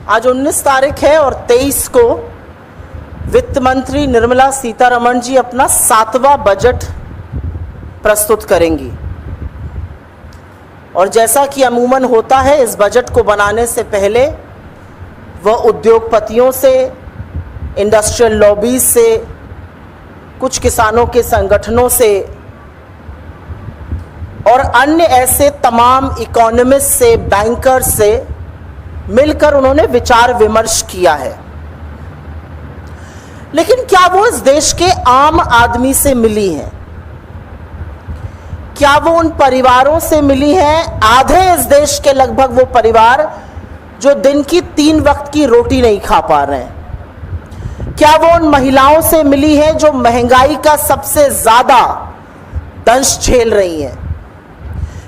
आज 19 तारीख है और 23 को वित्त मंत्री निर्मला सीतारमण जी अपना 7वां बजट प्रस्तुत करेंगी। और जैसा कि अमूमन होता है, इस बजट को बनाने से पहले वह उद्योगपतियों से, इंडस्ट्रियल लॉबीज से, कुछ किसानों के संगठनों से और अन्य ऐसे तमाम इकोनॉमिस्ट से, बैंकर्स से मिलकर उन्होंने विचार विमर्श किया है। लेकिन क्या वो इस देश के आम आदमी से मिली हैं? क्या वो उन परिवारों से मिली हैं, आधे इस देश के लगभग वो परिवार जो दिन की 3 वक्त की रोटी नहीं खा पा रहे हैं? क्या वो उन महिलाओं से मिली है जो महंगाई का सबसे ज्यादा दंश झेल रही हैं?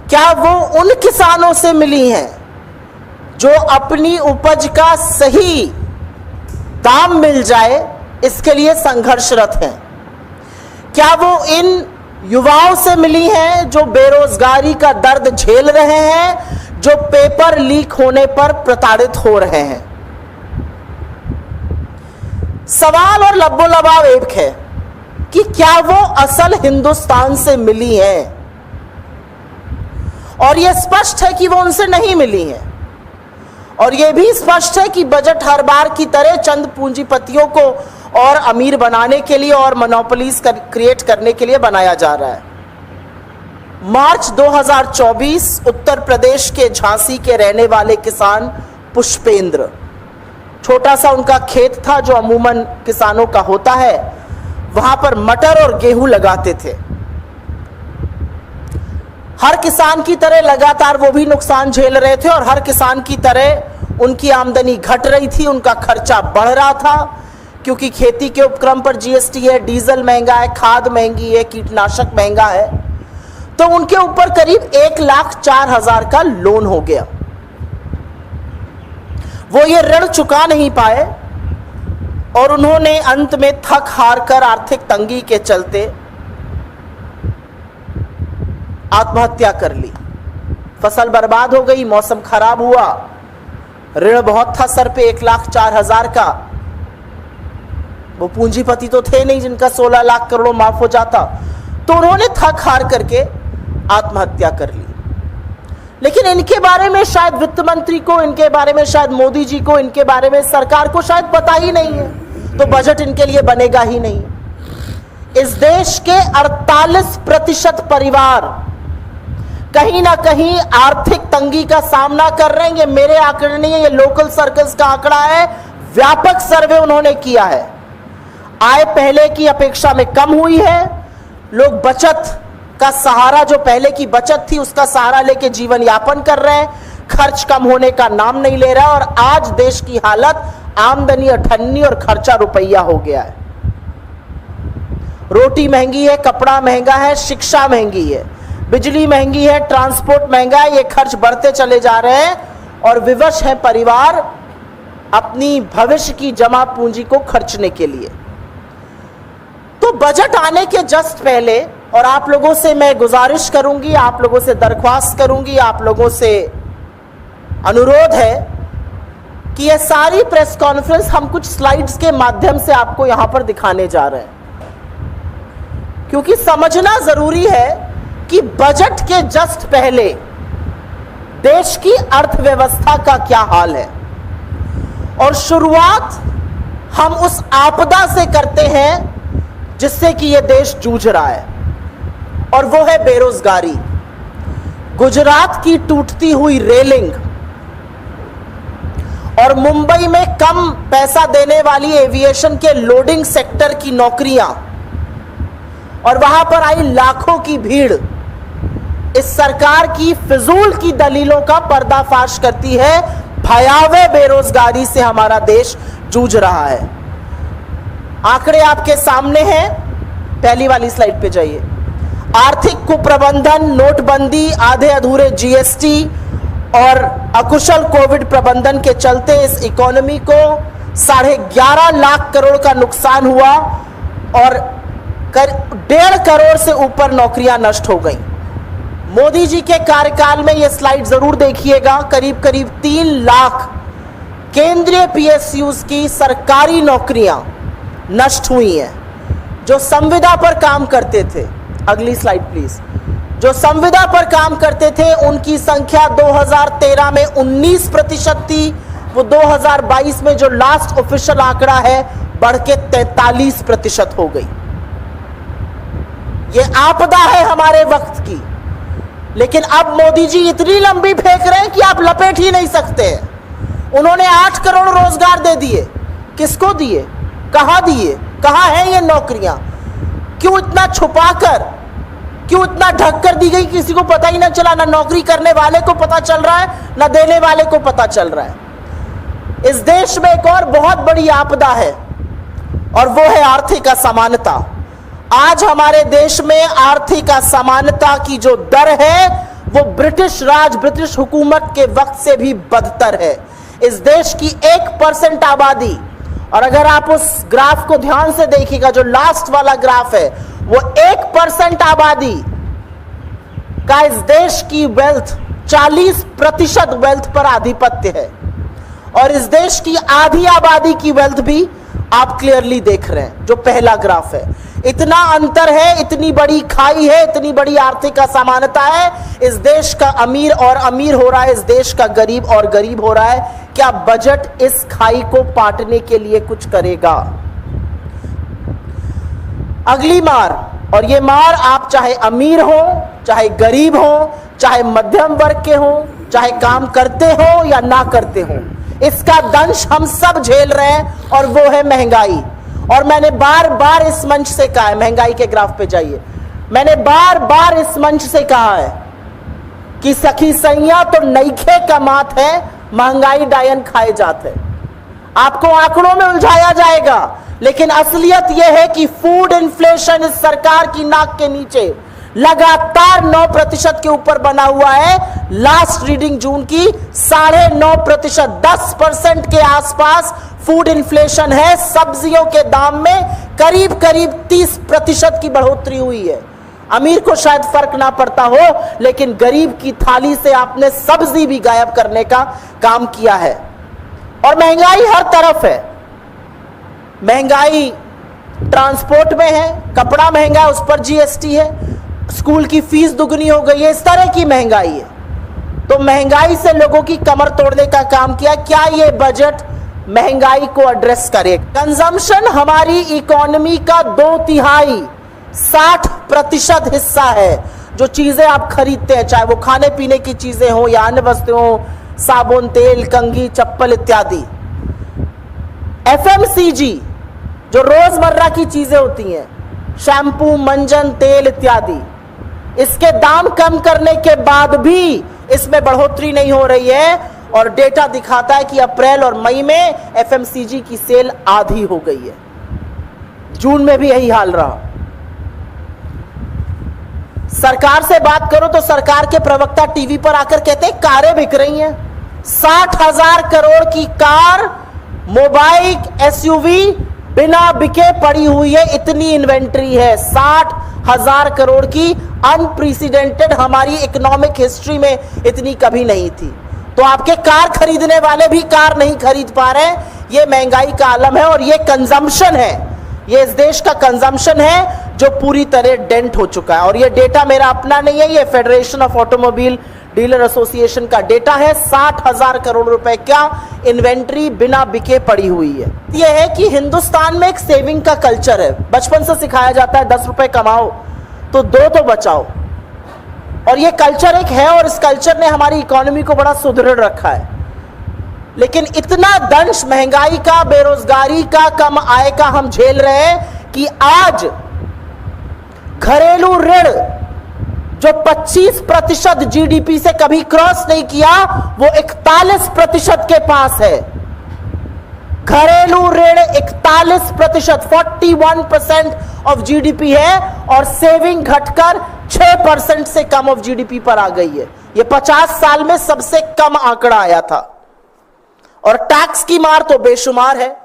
क्या वो उन किसानों से मिली हैं जो अपनी उपज का सही दाम मिल जाए इसके लिए संघर्षरत हैं? क्या वो इन युवाओं से मिली हैं जो बेरोजगारी का दर्द झेल रहे हैं, जो पेपर लीक होने पर प्रताड़ित हो रहे हैं? सवाल और लब्बो लबाब एक है कि क्या वो असल हिंदुस्तान से मिली हैं? और यह स्पष्ट है कि वो उनसे नहीं मिली हैं। और यह भी स्पष्ट है कि बजट हर बार की तरह चंद पूंजीपतियों को और अमीर बनाने के लिए और मोनोपोलीज क्रिएट करने के लिए बनाया जा रहा है। मार्च 2024 उत्तर प्रदेश के झांसी के रहने वाले किसान पुष्पेंद्र, छोटा सा उनका खेत था जो अमूमन किसानों का होता है, वहां पर मटर और गेहूं लगाते थे। हर किसान की तरह लगातार वो भी नुकसान झेल रहे थे और हर किसान की तरह उनकी आमदनी घट रही थी, उनका खर्चा बढ़ रहा था क्योंकि खेती के उपक्रम पर जीएसटी है, डीजल महंगा है, खाद महंगी है, कीटनाशक महंगा है। तो उनके ऊपर करीब 1,04,000 का लोन हो गया। वो ये ऋण चुका नहीं पाए और उन्होंने अंत में थक हार कर आर्थिक तंगी के चलते आत्महत्या कर ली। फसल बर्बाद हो गई, मौसम खराब हुआ, ऋण बहुत था सर पे 1,04,000 का। वो पूंजीपति तो थे नहीं जिनका 16 लाख करोड़ माफ हो जाता, तो उन्होंने थक हार करके आत्महत्या कर ली। लेकिन इनके बारे में शायद वित्त मंत्री को, इनके बारे में शायद मोदी जी को, इनके बारे में सरकार को शायद पता ही नहीं है, तो बजट इनके लिए बनेगा ही नहीं। इस देश के 48% परिवार कहीं ना कहीं आर्थिक तंगी का सामना कर रहे हैं। ये मेरे आंकड़े नहीं है, ये लोकल सर्कल्स का आंकड़ा है, व्यापक सर्वे उन्होंने किया है। आय पहले की अपेक्षा में कम हुई है, लोग बचत का सहारा, जो पहले की बचत थी उसका सहारा लेके जीवन यापन कर रहे हैं, खर्च कम होने का नाम नहीं ले रहा और आज देश की हालत आमदनी अठन्नी और खर्चा रुपया हो गया है। रोटी महंगी है, कपड़ा महंगा है, शिक्षा महंगी है, बिजली महंगी है, ट्रांसपोर्ट महंगा है, ये खर्च बढ़ते चले जा रहे हैं और विवश है परिवार अपनी भविष्य की जमा पूंजी को खर्चने के लिए। तो बजट आने के जस्ट पहले, और आप लोगों से मैं गुजारिश करूंगी, आप लोगों से दरख्वास्त करूंगी, आप लोगों से अनुरोध है कि यह सारी प्रेस कॉन्फ्रेंस हम कुछ स्लाइड्स के माध्यम से आपको यहां पर दिखाने जा रहे हैं, क्योंकि समझना जरूरी है कि बजट के जस्ट पहले देश की अर्थव्यवस्था का क्या हाल है। और शुरुआत हम उस आपदा से करते हैं जिससे कि यह देश जूझ रहा है, और वो है बेरोजगारी। गुजरात की टूटती हुई रेलिंग और मुंबई में कम पैसा देने वाली एविएशन के लोडिंग सेक्टर की नौकरियां और वहां पर आई लाखों की भीड़ इस सरकार की फिजूल की दलीलों का पर्दाफाश करती है। भयावह बेरोजगारी से हमारा देश जूझ रहा है। आंकड़े आपके सामने हैं, पहली वाली स्लाइड पे जाइए। आर्थिक कुप्रबंधन, नोटबंदी, आधे अधूरे जीएसटी और अकुशल कोविड प्रबंधन के चलते इस इकोनॉमी को 11.5 लाख करोड़ का नुकसान हुआ और 1.5 करोड़ से ऊपर नौकरियां नष्ट हो गई। मोदी जी के कार्यकाल में यह स्लाइड जरूर देखिएगा, करीब करीब 3 लाख केंद्रीय पीएसयूज की सरकारी नौकरियां नष्ट हुई हैं। जो संविदा पर काम करते थे, अगली स्लाइड प्लीज, जो संविदा पर काम करते थे उनकी संख्या 2013 में 19% थी, वो 2022 में जो लास्ट ऑफिशियल आंकड़ा है बढ़ के 43% हो गई। ये आपदा है हमारे वक्त की, लेकिन अब मोदी जी इतनी लंबी फेंक रहे हैं कि आप लपेट ही नहीं सकते। उन्होंने 8 करोड़ रोजगार दे दिए। किसको दिए, कहां दिए, कहां है ये नौकरियां? क्यों इतना छुपाकर, क्यों इतना ढक कर दी गई? किसी को पता ही ना चला, ना नौकरी करने वाले को पता चल रहा है, ना देने वाले को पता चल रहा है। इस देश में एक और बहुत बड़ी आपदा है और वो है आर्थिक असमानता। आज हमारे देश में आर्थिक असमानता की जो दर है वो ब्रिटिश राज, ब्रिटिश हुकूमत के वक्त से भी बदतर है। इस देश की 1% आबादी, और अगर आप उस ग्राफ को ध्यान से देखिएगा, जो लास्ट वाला ग्राफ है, वो 1% आबादी का इस देश की वेल्थ, 40% वेल्थ पर आधिपत्य है। और इस देश की आधी आबादी की वेल्थ भी आप क्लियरली देख रहे हैं, जो पहला ग्राफ है। इतना अंतर है, इतनी बड़ी खाई है, इतनी बड़ी आर्थिक असमानता है। इस देश का अमीर और अमीर हो रहा है, इस देश का गरीब और गरीब हो रहा है। क्या बजट इस खाई को पाटने के लिए कुछ करेगा? अगली मार, और ये मार आप चाहे अमीर हो, चाहे गरीब हो, चाहे मध्यम वर्ग के हो, चाहे काम करते हो या ना करते हो, इसका दंश हम सब झेल रहे हैं, और वो है महंगाई। और मैंने बार बार इस मंच से कहा है, महंगाई के ग्राफ पे जाइए, मैंने बार बार इस मंच से कहा है कि सखी सैया तो नईखे कमात है, महंगाई डायन खाए जाते। आपको आंकड़ों में उलझाया जाएगा, लेकिन असलियत यह है कि फूड इन्फ्लेशन इस सरकार की नाक के नीचे लगातार 9% के ऊपर बना हुआ है। लास्ट रीडिंग जून की 9.5%, 10% के आसपास फूड इन्फ्लेशन है। सब्जियों के दाम में करीब करीब 30% की बढ़ोतरी हुई है। अमीर को शायद फर्क ना पड़ता हो, लेकिन गरीब की थाली से आपने सब्जी भी गायब करने का काम किया है। और महंगाई हर तरफ है। महंगाई ट्रांसपोर्ट में है, कपड़ा महंगा है, उस पर जीएसटी है, स्कूल की फीस दुगनी हो गई है, इस तरह की महंगाई है। तो महंगाई से लोगों की कमर तोड़ने का काम किया। क्या ये बजट महंगाई को एड्रेस करे? कंजम्पशन हमारी इकोनॉमी का 2/3 60% हिस्सा है। जो चीजें आप खरीदते हैं, चाहे वो खाने पीने की चीजें हो या अन्य वस्तुएं हो, साबुन, तेल, कंघी, चप्पल इत्यादि। एफएमसीजी जो रोजमर्रा की चीजें होती हैं, शैम्पू, मंजन, तेल इत्यादि, इसके दाम कम करने के बाद भी इसमें बढ़ोतरी नहीं हो रही है। और डेटा दिखाता है कि अप्रैल और मई में एफएमसीजी की सेल आधी हो गई है। जून में भी यही हाल रहा। सरकार से बात करो तो सरकार के प्रवक्ता टीवी पर आकर कहते हैं कारें बिक रही हैं। 60,000 करोड़ की कार, मोबाइल, एसयूवी बिना बिके पड़ी हुई है। इतनी इन्वेंट्री है, 60,000 करोड़ की, अनप्रेसिडेंटेड। हमारी इकोनॉमिक हिस्ट्री में इतनी कभी नहीं थी। तो आपके कार खरीदने वाले भी कार नहीं खरीद पा रहे हैं। ये महंगाई का आलम है और ये कंजम्पशन है। ये इस देश का कंजम्पशन है जो पूरी तरह डेंट हो चुका है। और ये डेटा मेरा अपना नहीं है, ये federation of automobile dealer association का डेटा है। 60,000 करोड़ रुपए का इन्वेंट्री बिना बिके पड़ी हुई है। यह है कि हिंदुस्तान में एक सेविंग का कल्चर है। बचपन से सिखाया जाता है 10 रुपए कमाओ तो 2 तो बचाओ। और ये कल्चर एक है और इस कल्चर ने हमारी इकोनॉमी को बड़ा सुदृढ़ रखा है। लेकिन इतना दंश महंगाई का, बेरोजगारी का, कम आय का हम झेल रहे हैं कि आज घरेलू ऋण जो 25% जीडीपी से कभी क्रॉस नहीं किया, वो 41% के पास है। घरेलू ऋण 41%, 41% ऑफ जीडीपी है। और सेविंग घटकर 6% से कम ऑफ जीडीपी पर आ गई है। ये 50 साल में सबसे कम आंकड़ा आया था। और टैक्स की मार तो बेशुमार है।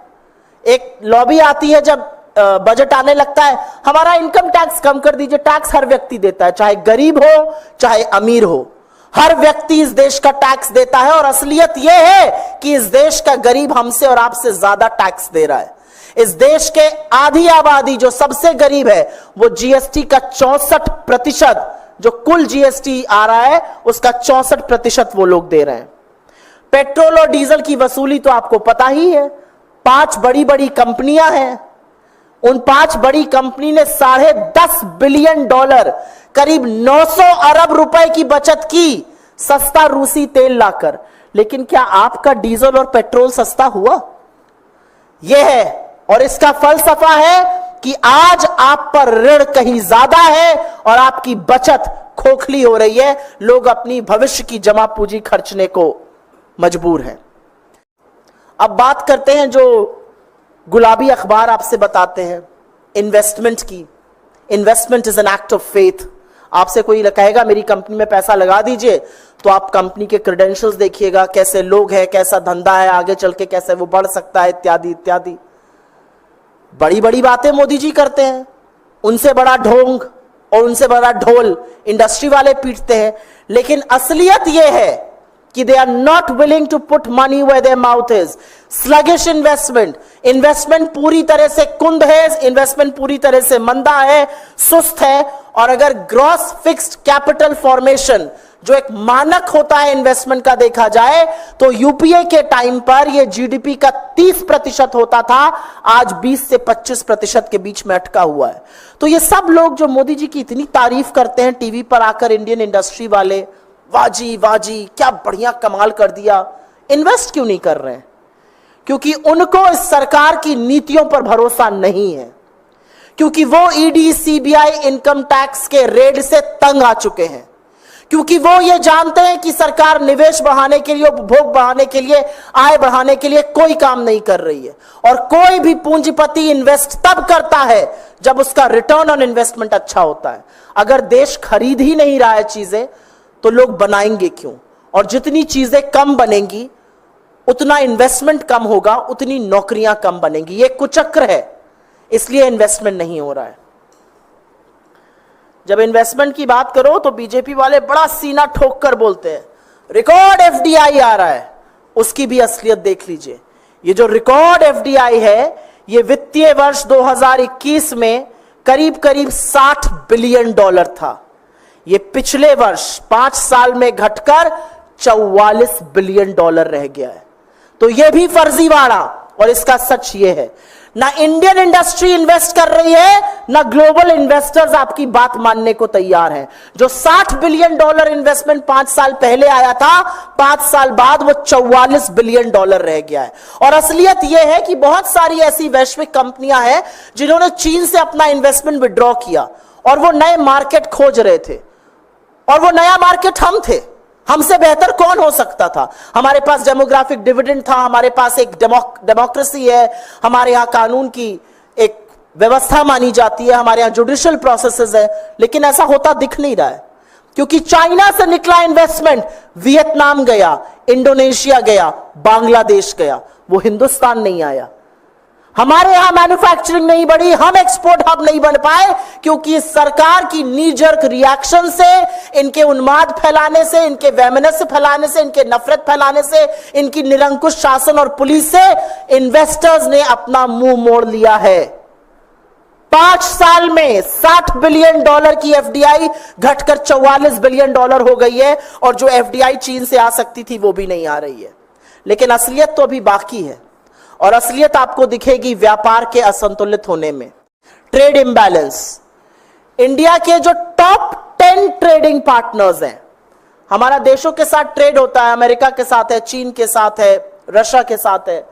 एक लॉबी आती है जब बजट आने लगता है, हमारा इनकम टैक्स कम कर दीजिए। टैक्स हर व्यक्ति देता है, चाहे गरीब हो चाहे अमीर हो। हर व्यक्ति इस देश का टैक्स देता है और असलियत यह है कि इस देश का गरीब हमसे और आपसे ज्यादा टैक्स दे रहा है। इस देश के आधी आबादी जो सबसे गरीब है वो जीएसटी का 64%, जो कुल जीएसटी आ रहा है उसका 64% वो लोग दे रहे हैं। पेट्रोल और डीजल की वसूली तो आपको पता ही है, 5 बड़ी बड़ी कंपनियां हैं। उन 5 बड़ी कंपनी ने $10.5 बिलियन, करीब 900 अरब रुपए की बचत की सस्ता रूसी तेल लाकर। लेकिन क्या आपका डीजल और पेट्रोल सस्ता हुआ? यह है, और इसका फलसफा है कि आज आप पर ऋण कहीं ज्यादा है और आपकी बचत खोखली हो रही है। लोग अपनी भविष्य की जमा पूंजी खर्चने को मजबूर हैं। अब बात करते हैं जो गुलाबी अखबार आपसे बताते हैं इन्वेस्टमेंट की। Investment is an act of faith. आपसे कोई कहेगा मेरी कंपनी में पैसा लगा दीजिए, तो आप कंपनी के क्रेडेंशियल्स देखिएगा, कैसे लोग हैं, कैसा धंधा है, आगे चल के कैसे वो बढ़ सकता है, इत्यादि इत्यादि। बड़ी बड़ी बातें मोदी जी करते हैं, उनसे बड़ा ढोंग और उनसे बड़ा ढोल इंडस्ट्री वाले पीटते हैं। लेकिन असलियत यह है कि they are not willing to put money where their mouth is. Sluggish investment पूरी तरह से कुंद है, इन्वेस्टमेंट पूरी तरह से मंदा है, सुस्त है। और अगर ग्रॉस फिक्स्ड कैपिटल फॉर्मेशन जो एक मानक होता है इन्वेस्टमेंट का देखा जाए तो यूपीए के टाइम पर यह जीडीपी का 30% होता था, आज 20 से 25% के बीच में अटका हुआ है। तो ये सब लोग जो मोदी जी की इतनी तारीफ करते हैं टीवी पर आकर, इंडियन इंडस्ट्री वाले, वाजी वाजी क्या बढ़िया कमाल कर दिया, इन्वेस्ट क्यों नहीं कर रहे हैं? क्योंकि उनको इस सरकार की नीतियों पर भरोसा नहीं है, क्योंकि वो ईडी सीबीआई इनकम टैक्स के रेड से तंग आ चुके हैं, क्योंकि वो ये जानते हैं कि सरकार निवेश बढ़ाने के लिए, उपभोग बढ़ाने के लिए, आय बढ़ाने के लिए कोई काम नहीं कर रही है। और कोई भी पूंजीपति इन्वेस्ट तब करता है जब उसका रिटर्न ऑन इन्वेस्टमेंट अच्छा होता है। अगर देश खरीद ही नहीं रहा है चीजें तो लोग बनाएंगे क्यों? और जितनी चीजें कम बनेंगी उतना इन्वेस्टमेंट कम होगा, उतनी नौकरियां कम बनेंगी। ये कुचक्र है, इसलिए इन्वेस्टमेंट नहीं हो रहा है। जब इन्वेस्टमेंट की बात करो तो बीजेपी वाले बड़ा सीना ठोक कर बोलते हैं रिकॉर्ड एफडीआई आ रहा है। उसकी भी असलियत देख लीजिए। ये जो रिकॉर्ड एफडीआई है, ये वित्तीय वर्ष 2021 में करीब करीब $60 बिलियन था। ये पिछले वर्ष 5 साल में घटकर $44 बिलियन रह गया है। तो ये भी फर्जीवाड़ा। और इसका सच ये है, ना इंडियन इंडस्ट्री इन्वेस्ट कर रही है, ना ग्लोबल इन्वेस्टर्स आपकी बात मानने को तैयार हैं। जो $60 बिलियन इन्वेस्टमेंट 5 साल पहले आया था, 5 साल बाद वो $44 बिलियन रह गया है। और असलियत यह है कि बहुत सारी ऐसी वैश्विक कंपनियां हैं जिन्होंने चीन से अपना इन्वेस्टमेंट विड्रॉ किया और वो नए मार्केट खोज रहे थे, और वो नया मार्केट हम थे। हमसे बेहतर कौन हो सकता था? हमारे पास डेमोग्राफिक डिविडेंड था, हमारे पास एक डेमोक्रेसी है, हमारे यहां कानून की एक व्यवस्था मानी जाती है, हमारे यहां जुडिशियल प्रोसेसेस है। लेकिन ऐसा होता दिख नहीं रहा है, क्योंकि चाइना से निकला इन्वेस्टमेंट वियतनाम गया, इंडोनेशिया गया, बांग्लादेश गया, वो हिंदुस्तान नहीं आया। हमारे यहां मैन्युफैक्चरिंग नहीं बढ़ी, हम एक्सपोर्ट हब नहीं बन पाए, क्योंकि सरकार की नी जर्क रिएक्शन से, इनके उन्माद फैलाने से, इनके वैमनस्य फैलाने से, इनके नफरत फैलाने से, इनकी निरंकुश शासन और पुलिस से इन्वेस्टर्स ने अपना मुंह मोड़ लिया है। 5 साल में $60 बिलियन की एफडीआई घटकर $44 बिलियन हो गई है, और जो एफडीआई चीन से आ सकती थी वो भी नहीं आ रही है। लेकिन असलियत तो अभी बाकी है, और असलियत आपको दिखेगी व्यापार के असंतुलित होने में। Trade imbalance. इंडिया के जो टॉप 10 ट्रेडिंग पार्टनर्स हैं, हमारा देशों के साथ ट्रेड होता है, अमेरिका के साथ है, चीन के साथ है, रशिया के साथ है।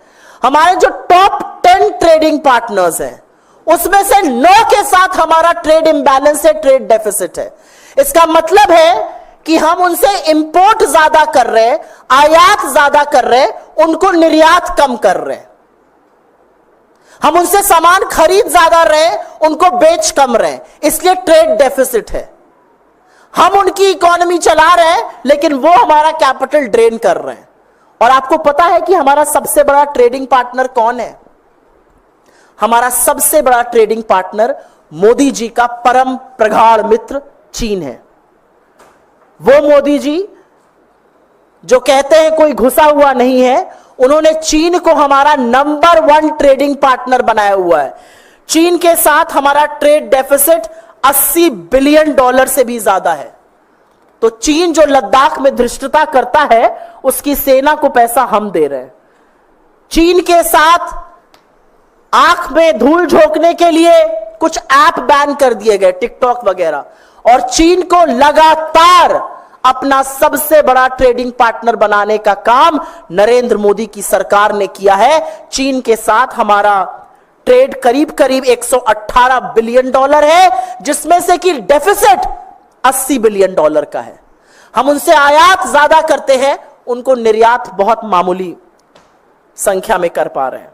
हमारे जो टॉप 10 ट्रेडिंग पार्टनर्स हैं उसमें से 9 के साथ हमारा ट्रेड इंबैलेंस है, ट्रेड डेफिसिट है। इसका मतलब है कि हम उनसे इंपोर्ट ज्यादा कर रहे हैं, आयात ज्यादा कर रहे हैं, उनको निर्यात कम कर रहे हैं। हम उनसे सामान खरीद ज्यादा रहे, उनको बेच कम रहे, इसलिए ट्रेड डेफिसिट है। हम उनकी इकोनॉमी चला रहे हैं, लेकिन वो हमारा कैपिटल ड्रेन कर रहे हैं। और आपको पता है कि हमारा सबसे बड़ा ट्रेडिंग पार्टनर कौन है? हमारा सबसे बड़ा ट्रेडिंग पार्टनर मोदी जी का परम प्रगाढ़ मित्र चीन है। वो मोदी जी जो कहते हैं कोई घुसा हुआ नहीं है, उन्होंने चीन को हमारा नंबर 1 ट्रेडिंग पार्टनर बनाया हुआ है। चीन के साथ हमारा ट्रेड डेफिसिट $80 बिलियन से भी ज्यादा है। तो चीन जो लद्दाख में धृष्टता करता है, उसकी सेना को पैसा हम दे रहे हैं। चीन के साथ आंख में धूल झोंकने के लिए कुछ ऐप बैन कर दिए गए, टिकटॉक वगैरह, और चीन को लगातार अपना सबसे बड़ा ट्रेडिंग पार्टनर बनाने का काम नरेंद्र मोदी की सरकार ने किया है। चीन के साथ हमारा ट्रेड करीब करीब $118 बिलियन है, जिसमें से कि डेफिसिट $80 बिलियन का है। हम उनसे आयात ज्यादा करते हैं, उनको निर्यात बहुत मामूली संख्या में कर पा रहे हैं।